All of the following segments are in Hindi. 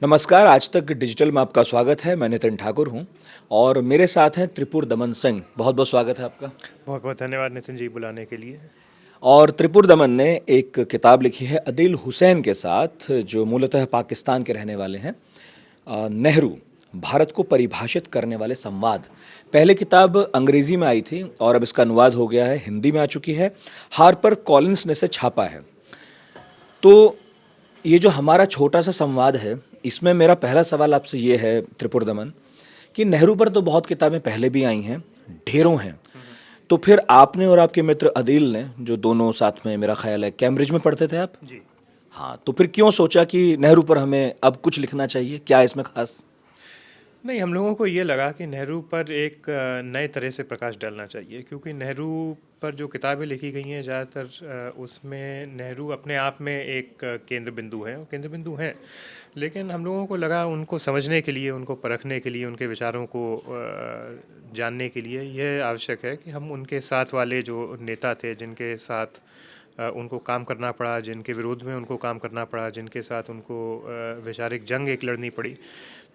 नमस्कार, आज तक डिजिटल में आपका स्वागत है। मैं नितिन ठाकुर हूँ और मेरे साथ हैं त्रिपुर दमन सिंह। बहुत बहुत स्वागत है आपका। बहुत बहुत धन्यवाद नितिन जी बुलाने के लिए। और त्रिपुर दमन ने एक किताब लिखी है अदिल हुसैन के साथ, जो मूलतः पाकिस्तान के रहने वाले हैं। नेहरू, भारत को परिभाषित करने वाले संवाद। पहले किताब अंग्रेजी में आई थी और अब इसका अनुवाद हो गया है, हिंदी में आ चुकी है। हार्पर कॉलिंस ने इसे छापा है। तो ये जो हमारा छोटा सा संवाद है, इसमें मेरा पहला सवाल आपसे ये है त्रिपुर दमन, कि नेहरू पर तो बहुत किताबें पहले भी आई हैं, ढेरों हैं। तो फिर आपने और आपके मित्र अदील ने, जो दोनों साथ में मेरा ख्याल है कैम्ब्रिज में पढ़ते थे आप। जी। हाँ, तो फिर क्यों सोचा कि नेहरू पर हमें अब कुछ लिखना चाहिए? क्या है इसमें खास? नहीं, हम लोगों को ये लगा कि नेहरू पर एक नए तरह से प्रकाश डालना चाहिए, क्योंकि नेहरू पर जो किताबें लिखी गई हैं ज़्यादातर उसमें नेहरू अपने आप में एक केंद्र बिंदु है और केंद्र बिंदु हैं। लेकिन हम लोगों को लगा उनको समझने के लिए, उनको परखने के लिए, उनके विचारों को जानने के लिए यह आवश्यक है कि हम उनके साथ वाले जो नेता थे, जिनके साथ उनको काम करना पड़ा, जिनके विरोध में उनको काम करना पड़ा, जिनके साथ उनको वैचारिक जंग एक लड़नी पड़ी,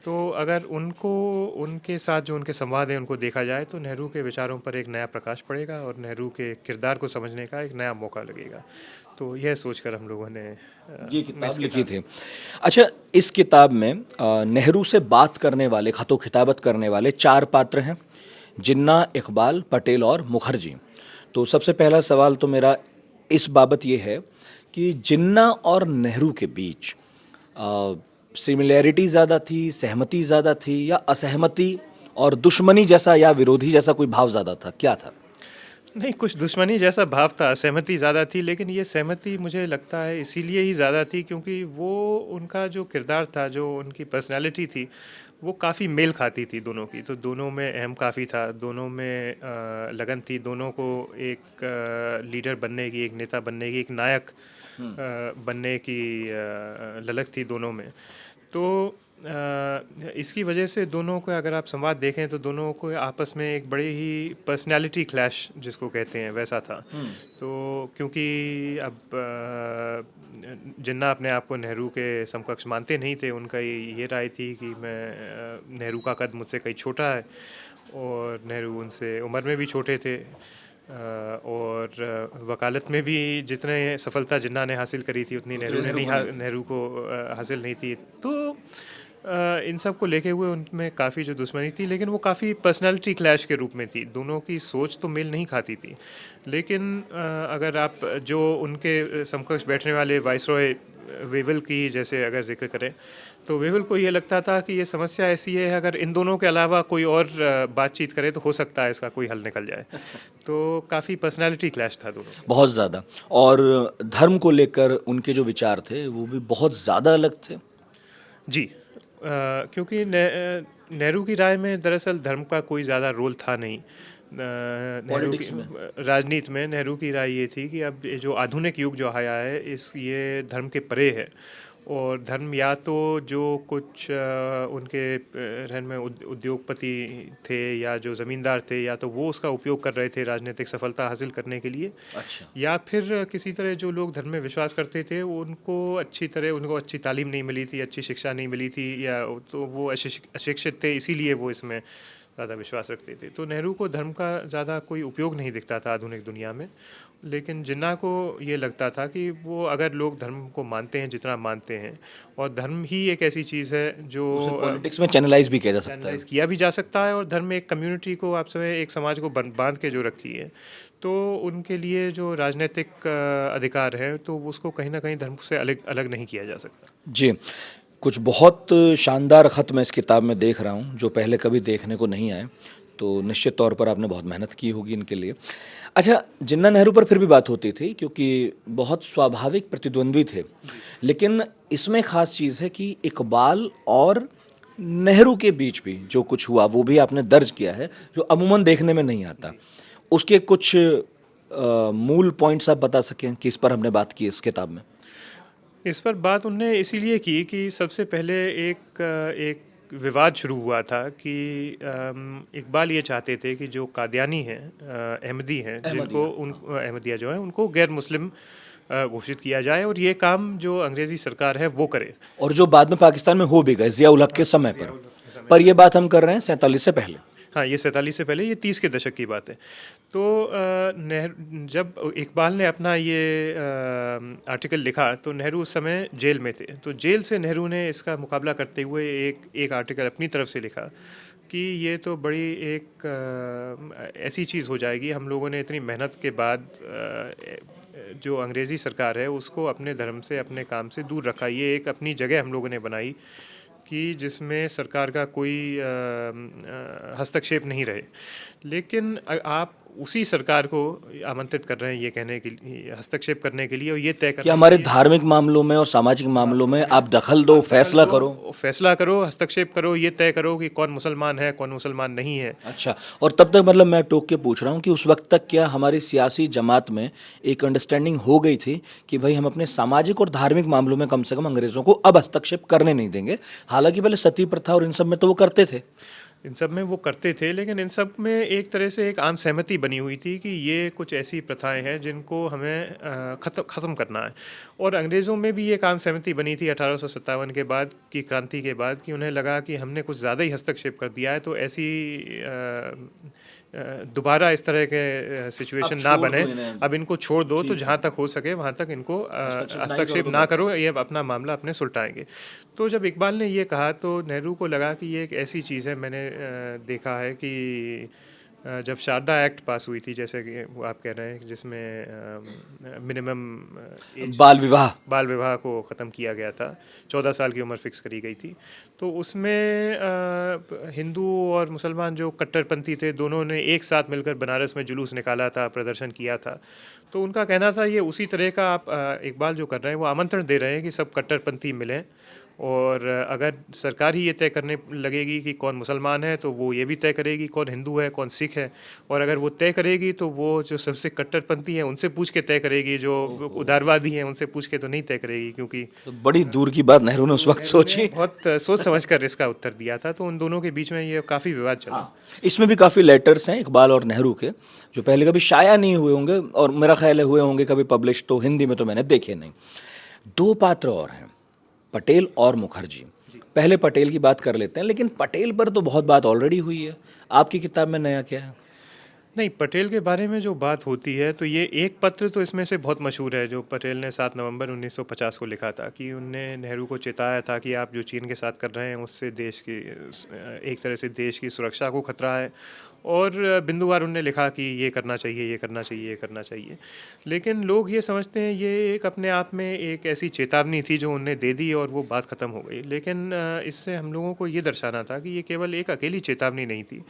तो अगर उनको, उनके साथ जो उनके संवाद हैं उनको देखा जाए तो नेहरू के विचारों पर एक नया प्रकाश पड़ेगा और नेहरू के किरदार को समझने का एक नया मौका लगेगा। तो यह सोचकर हम लोगों ने ये मैं इस किताब लिखी किताब थी। अच्छा, इस किताब में नेहरू से बात करने वाले, खतो खिताबत करने वाले चार पात्र हैं: जिन्ना, इकबाल, पटेल और मुखर्जी। तो सबसे पहला सवाल तो मेरा इस बाबत ये है कि जिन्ना और नेहरू के बीच सिमिलैरिटी ज़्यादा थी, सहमति ज़्यादा थी, या असहमति और दुश्मनी जैसा या विरोधी जैसा कोई भाव ज़्यादा था? क्या था? नहीं, कुछ दुश्मनी जैसा भाव था, सहमति ज़्यादा थी, लेकिन ये सहमति मुझे लगता है इसीलिए ही ज़्यादा थी क्योंकि वो उनका जो किरदार था, जो उनकी पर्सनैलिटी थी, वो काफ़ी मेल खाती थी दोनों की। तो दोनों में अहम काफ़ी था, दोनों में लगन थी, दोनों को एक लीडर बनने की, एक नेता बनने की, एक नायक बनने की ललक थी दोनों में। तो इसकी वजह से दोनों को अगर आप संवाद देखें तो दोनों को आपस में एक बड़े ही पर्सनैलिटी क्लैश जिसको कहते हैं वैसा था। तो क्योंकि अब जिन्ना अपने आप को नेहरू के समकक्ष मानते नहीं थे, उनका ये राय थी कि मैं नेहरू का कद मुझसे कहीं छोटा है और नेहरू उनसे उम्र में भी छोटे थे, और वकालत में भी जितने सफलता जिन्ना ने हासिल करी थी उतनी नेहरू ने नहीं नेहरू को हासिल नहीं थी। तो इन सब को लेके हुए उनमें काफ़ी जो दुश्मनी थी, लेकिन वो काफ़ी पर्सनालिटी क्लैश के रूप में थी, दोनों की सोच तो मेल नहीं खाती थी। लेकिन अगर आप जो उनके समकक्ष बैठने वाले वाइसरॉय वेवल की जैसे अगर जिक्र करें, तो वेवल को ये लगता था कि ये समस्या ऐसी है, अगर इन दोनों के अलावा कोई और बातचीत करे तो हो सकता है इसका कोई हल निकल जाए। तो काफ़ी पर्सनालिटी क्लैश था दोनों में। बहुत ज़्यादा। और धर्म को लेकर उनके जो विचार थे वो भी बहुत ज़्यादा अलग थे। जी, क्योंकि नेहरू की राय में दरअसल धर्म का कोई ज़्यादा रोल था नहीं। नेहरू की पॉलिटिक्स में। राजनीति में नेहरू की राय ये थी कि अब ये जो आधुनिक युग जो आया है, ये धर्म के परे है, और धर्म या तो जो कुछ उनके रहन में उद्योगपति थे या जो ज़मींदार थे, या तो वो उसका उपयोग कर रहे थे राजनीतिक सफलता हासिल करने के लिए, अच्छा। या फिर किसी तरह जो लोग धर्म में विश्वास करते थे उनको अच्छी तालीम नहीं मिली थी, अच्छी शिक्षा नहीं मिली थी, या तो वो अशिक्षित थे, इसीलिए वो इसमें ज़्यादा विश्वास रखते थे। तो नेहरू को धर्म का ज़्यादा कोई उपयोग नहीं दिखता था आधुनिक दुनिया में। लेकिन जिन्ना को ये लगता था कि वो अगर लोग धर्म को मानते हैं जितना मानते हैं, और धर्म ही एक ऐसी चीज़ है जो उसे पॉलिटिक्स में चैनलाइज भी किया जा सकता है। चैनलाइज किया भी जा सकता है, और धर्म में एक कम्युनिटी को आप समय एक समाज को बांध के जो रखी है, तो उनके लिए जो राजनीतिक अधिकार है तो उसको कहीं ना कहीं धर्म से अलग अलग नहीं किया जा सकता। जी। कुछ बहुत शानदार ख़त मैं इस किताब में देख रहा हूँ, जो पहले कभी देखने को नहीं आए। तो निश्चित तौर पर आपने बहुत मेहनत की होगी इनके लिए। अच्छा, जिन्ना नेहरू पर फिर भी बात होती थी क्योंकि बहुत स्वाभाविक प्रतिद्वंद्वी थे। लेकिन इसमें ख़ास चीज़ है कि इकबाल और नेहरू के बीच भी जो कुछ हुआ वो भी आपने दर्ज किया है, जो अमूमन देखने में नहीं आता। उसके कुछ मूल पॉइंट्स आप बता सकें कि इस पर हमने बात की इस किताब में? इस पर बात उनने इसीलिए की कि सबसे पहले एक विवाद शुरू हुआ था कि इकबाल ये चाहते थे कि जो कादियानी हैं, अहमदी हैं, जिनको अहमदिया। उन अहमदिया जो हैं उनको गैर मुस्लिम घोषित किया जाए और ये काम जो अंग्रेज़ी सरकार है वो करे। और जो बाद में पाकिस्तान में हो भी गए जिया उल हक के समय पर ये बात हम कर रहे हैं 47 से पहले। हाँ, ये 47 से पहले, ये 30 के दशक की बात है। तो जब इकबाल ने अपना ये आर्टिकल लिखा तो नेहरू उस समय जेल में थे। तो जेल से नेहरू ने इसका मुकाबला करते हुए एक आर्टिकल अपनी तरफ से लिखा कि ये तो बड़ी एक ऐसी चीज़ हो जाएगी, हम लोगों ने इतनी मेहनत के बाद जो अंग्रेज़ी सरकार है उसको अपने धर्म से, अपने काम से दूर रखा। ये एक अपनी जगह हम लोगों ने बनाई कि जिसमें सरकार का कोई हस्तक्षेप नहीं रहे। लेकिन आप उसी सरकार को आमंत्रित कर रहे हैं ये कहने के लिए, हस्तक्षेप करने के लिए और ये तय कि करने हमारे के लिए धार्मिक मामलों में और सामाजिक मामलों में आप दखल दो, फैसला करो। फैसला करो, हस्तक्षेप करो, ये तय करो कि कौन मुसलमान है, कौन मुसलमान नहीं है। अच्छा, और तब तक मतलब मैं टोक के पूछ रहा हूँ कि उस वक्त तक क्या हमारी सियासी जमात में एक अंडरस्टैंडिंग हो गई थी कि भाई हम अपने सामाजिक और धार्मिक मामलों में कम से कम अंग्रेज़ों को अब हस्तक्षेप करने नहीं देंगे? हालांकि पहले सती प्रथा और इन सब में तो वो करते थे। इन सब में वो करते थे, लेकिन इन सब में एक तरह से एक आम सहमति बनी हुई थी कि ये कुछ ऐसी प्रथाएं हैं जिनको हमें ख़त्म करना है। और अंग्रेज़ों में भी एक आम सहमति बनी थी 1857 के बाद की क्रांति के बाद कि उन्हें लगा कि हमने कुछ ज़्यादा ही हस्तक्षेप कर दिया है, तो ऐसी दोबारा इस तरह के सिचुएशन ना बने, अब इनको छोड़ दो, तो जहाँ तक हो सके वहाँ तक इनको हस्तक्षेप ना करो, ये अपना मामला अपने सुलटाएंगे। तो जब इकबाल ने ये कहा तो नेहरू को लगा कि ये एक ऐसी चीज़ है, मैंने देखा है कि जब शारदा एक्ट पास हुई थी, जैसे कि वो आप कह रहे हैं, जिसमें मिनिमम बाल विवाह को ख़त्म किया गया था, 14 साल की उम्र फिक्स करी गई थी। तो उसमें हिंदू और मुसलमान जो कट्टरपंथी थे दोनों ने एक साथ मिलकर बनारस में जुलूस निकाला था, प्रदर्शन किया था। तो उनका कहना था ये उसी तरह का आप इकबाल जो कर रहे हैं वो आमंत्रण दे रहे हैं कि सब कट्टरपंथी मिलें, और अगर सरकार ही ये तय करने लगेगी कि कौन मुसलमान है तो वो ये भी तय करेगी कौन हिंदू है, कौन सिख है। और अगर वो तय करेगी तो वो जो सबसे कट्टरपंथी हैं उनसे पूछ के तय करेगी, जो उदारवादी हैं उनसे पूछ के तो नहीं तय करेगी। क्योंकि तो बड़ी दूर की बात नेहरू ने उस वक्त सोची, बहुत सोच समझ कर इसका उत्तर दिया था। तो उन दोनों के बीच में ये काफ़ी विवाद चला। इसमें भी काफ़ी लेटर्स हैं इकबाल और नेहरू के जो पहले कभी शाया नहीं हुए होंगे, और मेरा ख्याल है हुए होंगे कभी पब्लिश, तो हिंदी में तो मैंने देखे नहीं। दो पात्र और हैं, पटेल और मुखर्जी। पहले पटेल की बात कर लेते हैं, लेकिन पटेल पर तो बहुत बात ऑलरेडी हुई है। आपकी किताब में नया क्या है? नहीं, पटेल के बारे में जो बात होती है तो ये एक पत्र तो इसमें से बहुत मशहूर है जो पटेल ने 7 नवंबर 1950 को लिखा था कि उनने नेहरू को चेताया था कि आप जो चीन के साथ कर रहे हैं उससे देश की एक तरह से देश की सुरक्षा को खतरा है, और बिंदुवार उनने लिखा कि ये करना चाहिए, ये करना चाहिए, ये करना चाहिए। लेकिन लोग ये समझते हैं ये एक अपने आप में एक ऐसी चेतावनी थी जो उनने दे दी और वो बात ख़त्म हो गई। लेकिन इससे हम लोगों को ये दर्शाना था कि ये केवल एक अकेली चेतावनी नहीं थी,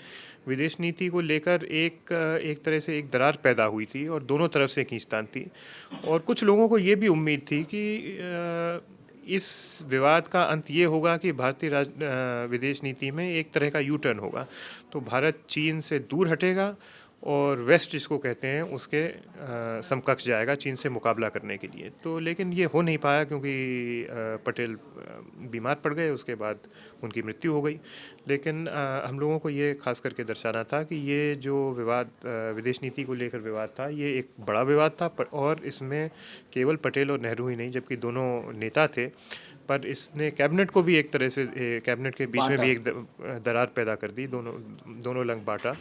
विदेश नीति को लेकर एक तरह से एक दरार पैदा हुई थी और दोनों तरफ से खींचतान थी। और कुछ लोगों को ये भी उम्मीद थी कि इस विवाद का अंत ये होगा कि भारतीय विदेश नीति में एक तरह का यू टर्न होगा, तो भारत चीन से दूर हटेगा और वेस्ट जिसको कहते हैं उसके समकक्ष जाएगा चीन से मुकाबला करने के लिए। तो लेकिन ये हो नहीं पाया क्योंकि पटेल बीमार पड़ गए, उसके बाद उनकी मृत्यु हो गई। लेकिन हम लोगों को ये खास करके दर्शाना था कि ये जो विवाद विदेश नीति को लेकर विवाद था ये एक बड़ा विवाद था, और इसमें केवल पटेल और नेहरू ही नहीं जबकि दोनों नेता थे, पर इसने कैबिनेट को भी एक तरह से कैबिनेट के बीच में भी एक दरार पैदा कर दी, दोनों लंग बांटा।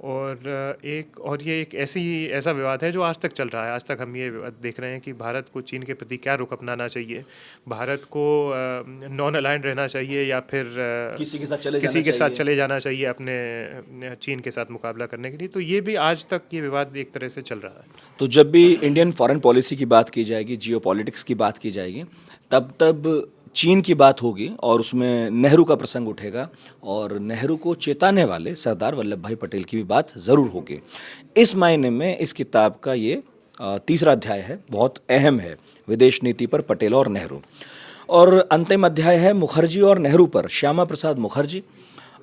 और ये एक ऐसा विवाद है जो आज तक चल रहा है। आज तक हम ये देख रहे हैं कि भारत को चीन के प्रति क्या रुख अपनाना चाहिए, भारत को नॉन अलाइंड रहना चाहिए या फिर किसी के साथ चले जाना चाहिए अपने चीन के साथ मुकाबला करने के लिए। तो ये भी आज तक ये विवाद एक तरह से चल रहा है। तो जब भी इंडियन फॉरेन पॉलिसी की बात की जाएगी, जियोपॉलिटिक्स की बात की जाएगी, तब चीन की बात होगी और उसमें नेहरू का प्रसंग उठेगा, और नेहरू को चेताने वाले सरदार वल्लभ भाई पटेल की भी बात ज़रूर होगी। इस मायने में इस किताब का ये तीसरा अध्याय है, बहुत अहम है, विदेश नीति पर पटेल और नेहरू। और अंतिम अध्याय है मुखर्जी और नेहरू पर। श्यामा प्रसाद मुखर्जी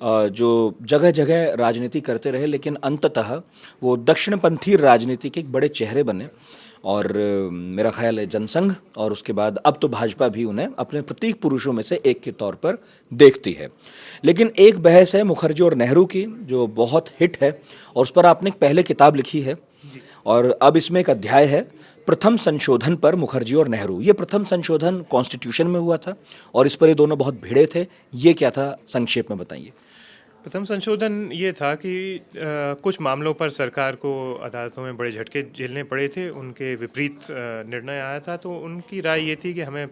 जो जगह जगह राजनीति करते रहे, लेकिन अंततः वो दक्षिणपंथी राजनीति के एक बड़े चेहरे बने, और मेरा ख्याल है जनसंघ और उसके बाद अब तो भाजपा भी उन्हें अपने प्रतीक पुरुषों में से एक के तौर पर देखती है। लेकिन एक बहस है मुखर्जी और नेहरू की जो बहुत हिट है, और उस पर आपने एक पहले किताब लिखी है, और अब इसमें एक अध्याय है प्रथम संशोधन पर मुखर्जी और नेहरू, ये प्रथम संशोधन कॉन्स्टिट्यूशन में हुआ था और इस पर ये दोनों बहुत भिड़े थे। ये क्या था, संक्षेप में बताइए। प्रथम संशोधन ये था कि कुछ मामलों पर सरकार को अदालतों में बड़े झटके झेलने पड़े थे, उनके विपरीत निर्णय आया था। तो उनकी राय ये थी कि हमें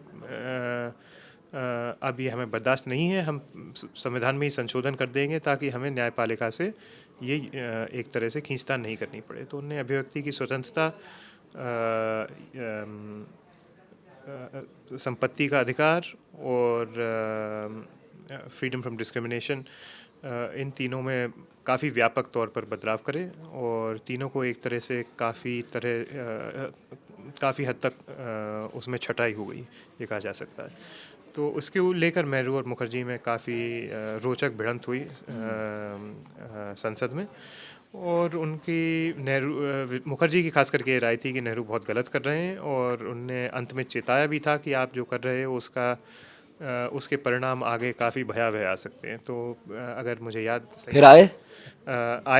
अब ये हमें बर्दाश्त नहीं है, हम संविधान में ही संशोधन कर देंगे ताकि हमें न्यायपालिका से ये एक तरह से खींचतान नहीं करनी पड़े। तो उनने अभिव्यक्ति की स्वतंत्रता, संपत्ति का अधिकार और फ्रीडम फ्रॉम डिस्क्रिमिनेशन, इन तीनों में काफ़ी व्यापक तौर पर बदलाव करे और तीनों को एक तरह से काफ़ी हद तक उसमें छटाई हो गई, ये कहा जा सकता है। तो उसके लेकर नेहरू और मुखर्जी में काफ़ी रोचक भिड़ंत हुई संसद में। और मुखर्जी की खास करके ये राय थी कि नेहरू बहुत गलत कर रहे हैं और उनने अंत में चेताया भी था कि आप जो कर रहे हो उसके परिणाम आगे काफ़ी भयावह आ सकते हैं। तो अगर मुझे याद फिर आए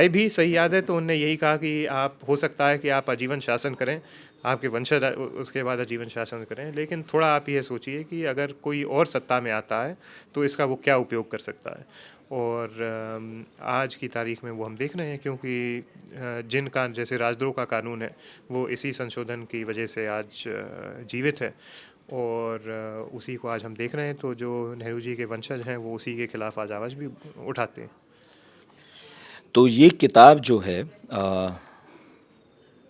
भी सही याद है तो उनने यही कहा कि आप हो सकता है कि आप आजीवन शासन करें, आपके वंशज उसके बाद आजीवन शासन करें, लेकिन थोड़ा आप ये सोचिए कि अगर कोई और सत्ता में आता है तो इसका वो क्या उपयोग कर सकता है। और आज की तारीख में वो हम देख रहे हैं, क्योंकि जिनका जैसे राजद्रोह का कानून है वो इसी संशोधन की वजह से आज जीवित है और उसी को आज हम देख रहे हैं। तो जो नेहरू जी के वंशज हैं वो उसी के खिलाफ आज आवाज़ भी उठाते हैं। तो ये किताब जो है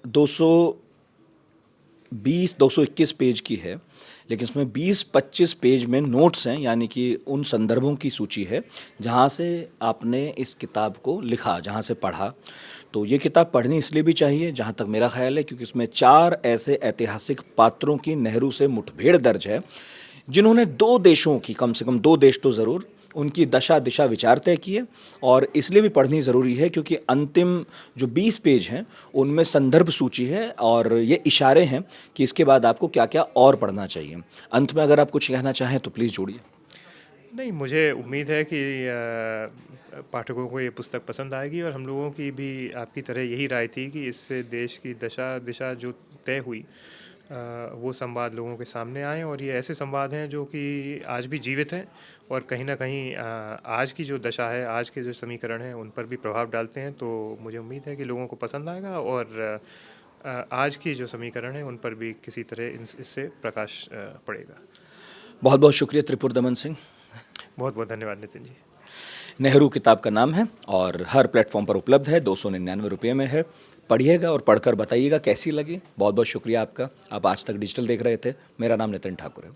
221 पेज की है, लेकिन इसमें 20-25 पेज में नोट्स हैं, यानी कि उन संदर्भों की सूची है जहाँ से आपने इस किताब को लिखा, जहाँ से पढ़ा। तो ये किताब पढ़नी इसलिए भी चाहिए, जहाँ तक मेरा ख्याल है, क्योंकि इसमें 4 ऐसे ऐतिहासिक पात्रों की नेहरू से मुठभेड़ दर्ज है जिन्होंने 2 देशों की, कम से कम 2 देश तो ज़रूर, उनकी दशा दिशा विचार तय किए। और इसलिए भी पढ़नी ज़रूरी है क्योंकि अंतिम जो 20 पेज हैं उनमें संदर्भ सूची है और ये इशारे हैं कि इसके बाद आपको क्या क्या और पढ़ना चाहिए। अंत में अगर आप कुछ कहना चाहें तो प्लीज़ जोड़िए। नहीं, मुझे उम्मीद है कि पाठकों को ये पुस्तक पसंद आएगी और हम लोगों की भी आपकी तरह यही राय थी कि इससे देश की दशा दिशा जो तय हुई वो संवाद लोगों के सामने आए। और ये ऐसे संवाद हैं जो कि आज भी जीवित हैं और कहीं ना कहीं आज की जो दशा है, आज के जो समीकरण हैं, उन पर भी प्रभाव डालते हैं। तो मुझे उम्मीद है कि लोगों को पसंद आएगा और आज की जो समीकरण हैं उन पर भी किसी तरह इससे प्रकाश पड़ेगा। बहुत बहुत शुक्रिया त्रिपुर दमन सिंह। बहुत बहुत धन्यवाद नितिन जी। नेहरू किताब का नाम है और हर प्लेटफॉर्म पर उपलब्ध है, 299 रुपये में है। पढ़िएगा और पढ़कर बताइएगा कैसी लगी। बहुत बहुत शुक्रिया आपका। आप आज तक डिजिटल देख रहे थे। मेरा नाम नितिन ठाकुर है।